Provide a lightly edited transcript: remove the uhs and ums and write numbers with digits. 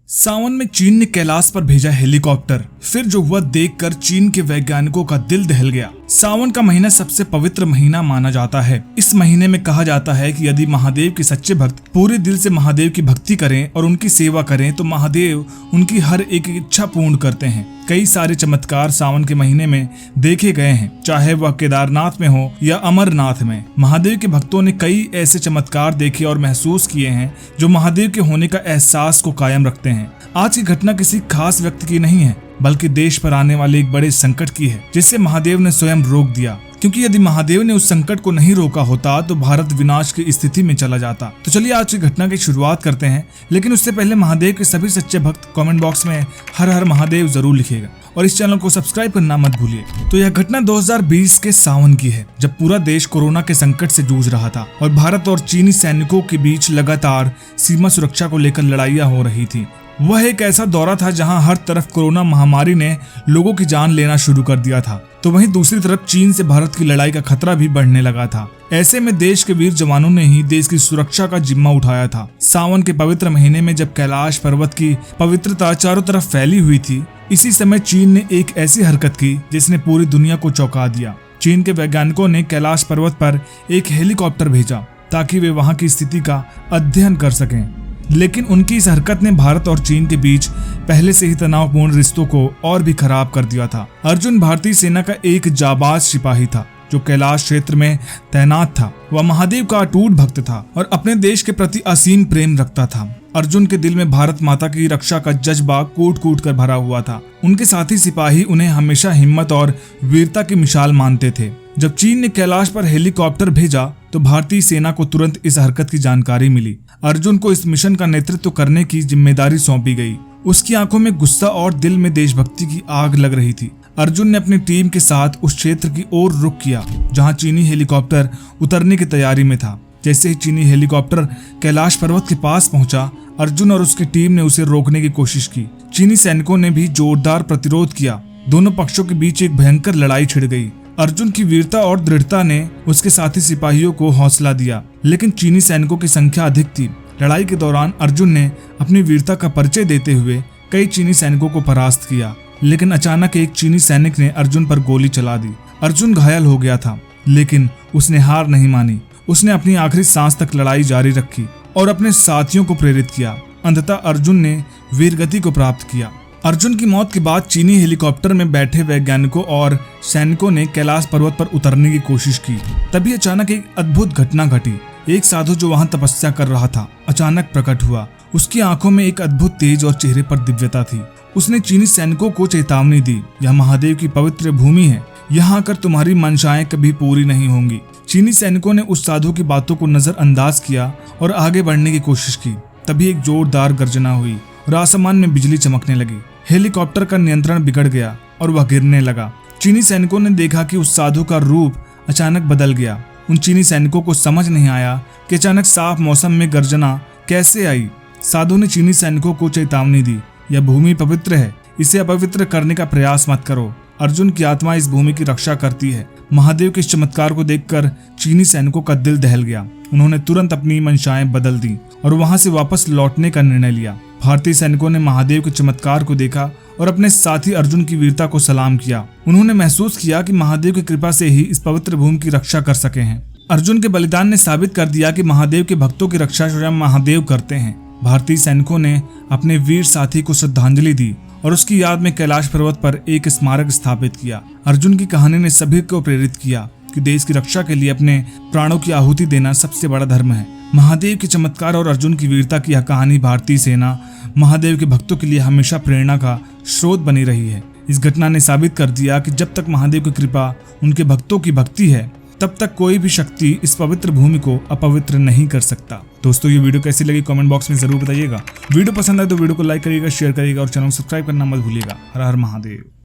सावन में चीन ने कैलाश पर भेजा हेलीकॉप्टर। फिर जो हुआ देखकर चीन के वैज्ञानिकों का दिल दहल गया। सावन का महीना सबसे पवित्र महीना माना जाता है। इस महीने में कहा जाता है कि यदि महादेव के सच्चे भक्त पूरे दिल से महादेव की भक्ति करें और उनकी सेवा करें तो महादेव उनकी हर एक इच्छा पूर्ण करते हैं। कई सारे चमत्कार सावन के महीने में देखे गए हैं, चाहे वह केदारनाथ में हो या अमरनाथ में। महादेव के भक्तों ने कई ऐसे चमत्कार देखे और महसूस किए हैं जो महादेव के होने का एहसास को कायम रखते हैं। आज की घटना किसी खास व्यक्ति की नहीं है, बल्कि देश पर आने वाले एक बड़े संकट की है, जिसे महादेव ने स्वयं रोक दिया। क्योंकि यदि महादेव ने उस संकट को नहीं रोका होता तो भारत विनाश की स्थिति में चला जाता। तो चलिए आज की घटना की शुरुआत करते हैं, लेकिन उससे पहले महादेव के सभी सच्चे भक्त कमेंट बॉक्स में हर हर महादेव जरूर लिखिएगा और इस चैनल को सब्सक्राइब करना मत भूलिए। तो यह घटना 2020 के सावन की है, जब पूरा देश कोरोना के संकट से जूझ रहा था और भारत और चीनी सैनिकों के बीच लगातार सीमा सुरक्षा को लेकर लड़ाइयां हो रही थी। वह एक ऐसा दौरा था जहां हर तरफ कोरोना महामारी ने लोगों की जान लेना शुरू कर दिया था, तो वहीं दूसरी तरफ चीन से भारत की लड़ाई का खतरा भी बढ़ने लगा था। ऐसे में देश के वीर जवानों ने ही देश की सुरक्षा का जिम्मा उठाया था। सावन के पवित्र महीने में जब कैलाश पर्वत की पवित्रता चारों तरफ फैली हुई थी, इसी समय चीन ने एक ऐसी हरकत की जिसने पूरी दुनिया को चौंका दिया। चीन के वैज्ञानिकों ने कैलाश पर्वत पर एक हेलीकॉप्टर भेजा ताकि वे वहां की स्थिति का अध्ययन कर सकें। लेकिन उनकी इस हरकत ने भारत और चीन के बीच पहले से ही तनावपूर्ण रिश्तों को और भी खराब कर दिया था। अर्जुन भारतीय सेना का एक जाबाज सिपाही था जो कैलाश क्षेत्र में तैनात था। वह महादेव का अटूट भक्त था और अपने देश के प्रति असीम प्रेम रखता था। अर्जुन के दिल में भारत माता की रक्षा का जज्बा कूट कूट कर भरा हुआ था। उनके साथी सिपाही उन्हें हमेशा हिम्मत और वीरता की मिसाल मानते थे। जब चीन ने कैलाश पर हेलीकॉप्टर भेजा तो भारतीय सेना को तुरंत इस हरकत की जानकारी मिली। अर्जुन को इस मिशन का नेतृत्व करने की जिम्मेदारी सौंपी गई। उसकी आंखों में गुस्सा और दिल में देशभक्ति की आग लग रही थी। अर्जुन ने अपनी टीम के साथ उस क्षेत्र की ओर रुख किया जहां चीनी हेलीकॉप्टर उतरने की तैयारी में था। जैसे ही चीनी हेलीकॉप्टर कैलाश पर्वत के पास पहुंचा, अर्जुन और उसकी टीम ने उसे रोकने की कोशिश की। चीनी सैनिकों ने भी जोरदार प्रतिरोध किया। दोनों पक्षों के बीच एक भयंकर लड़ाई छिड़ गई। अर्जुन की वीरता और दृढ़ता ने उसके साथी सिपाहियों को हौसला दिया, लेकिन चीनी सैनिकों की संख्या अधिक थी। लड़ाई के दौरान अर्जुन ने अपनी वीरता का परिचय देते हुए कई चीनी सैनिकों को परास्त किया, लेकिन अचानक एक चीनी सैनिक ने अर्जुन पर गोली चला दी। अर्जुन घायल हो गया था, लेकिन उसने हार नहीं मानी। उसने अपनी आखिरी सांस तक लड़ाई जारी रखी और अपने साथियों को प्रेरित किया। अंततः अर्जुन ने वीरगति को प्राप्त किया। अर्जुन की मौत के बाद चीनी हेलीकॉप्टर में बैठे वैज्ञानिकों और सैनिकों ने कैलाश पर्वत पर उतरने की कोशिश की। तभी अचानक एक अद्भुत घटना घटी। एक साधु जो वहां तपस्या कर रहा था अचानक प्रकट हुआ। उसकी आंखों में एक अद्भुत तेज और चेहरे पर दिव्यता थी। उसने चीनी सैनिकों को चेतावनी दी, यह महादेव की पवित्र भूमि है, यहाँ आकर तुम्हारी मंशाएं कभी पूरी नहीं होंगी। चीनी सैनिकों ने उस साधु की बातों को नजरअंदाज किया और आगे बढ़ने की कोशिश की। तभी एक जोरदार गर्जना हुई और आसमान में बिजली चमकने लगी। हेलीकॉप्टर का नियंत्रण बिगड़ गया और वह गिरने लगा। चीनी सैनिकों ने देखा कि उस साधु का रूप अचानक बदल गया। उन चीनी सैनिकों को समझ नहीं आया कि अचानक साफ मौसम में गर्जना कैसे आई। साधु ने चीनी सैनिकों को चेतावनी दी, यह भूमि पवित्र है, इसे अपवित्र करने का प्रयास मत करो। अर्जुन की आत्मा इस भूमि की रक्षा करती है। महादेव के इस चमत्कार को देखकर चीनी सैनिकों का दिल दहल गया। उन्होंने तुरंत अपनी मंशाएं बदल दी और वहां से वापस लौटने का निर्णय लिया। भारतीय सैनिकों ने महादेव के चमत्कार को देखा और अपने साथी अर्जुन की वीरता को सलाम किया। उन्होंने महसूस किया कि महादेव की कृपा से ही इस पवित्र भूमि की रक्षा कर सके हैं। अर्जुन के बलिदान ने साबित कर दिया कि महादेव के भक्तों की रक्षा स्वयं महादेव करते हैं। भारतीय सैनिकों ने अपने वीर साथी को श्रद्धांजलि दी और उसकी याद में कैलाश पर्वत पर एक स्मारक स्थापित किया। अर्जुन की कहानी ने सभी को प्रेरित किया कि देश की रक्षा के लिए अपने प्राणों की आहुति देना सबसे बड़ा धर्म है। महादेव के चमत्कार और अर्जुन की वीरता की यह कहानी भारतीय सेना महादेव के भक्तों के लिए हमेशा प्रेरणा का स्रोत बनी रही है। इस घटना ने साबित कर दिया कि जब तक महादेव की कृपा उनके भक्तों की भक्ति है, तब तक कोई भी शक्ति इस पवित्र भूमि को अपवित्र नहीं कर सकता। दोस्तों, ये वीडियो कैसी लगी कमेंट बॉक्स में जरूर बताइएगा। वीडियो पसंद आए तो वीडियो को लाइक करिएगा, शेयर करिएगा और चैनल को सब्सक्राइब करना मत भूलिएगा। हर हर महादेव।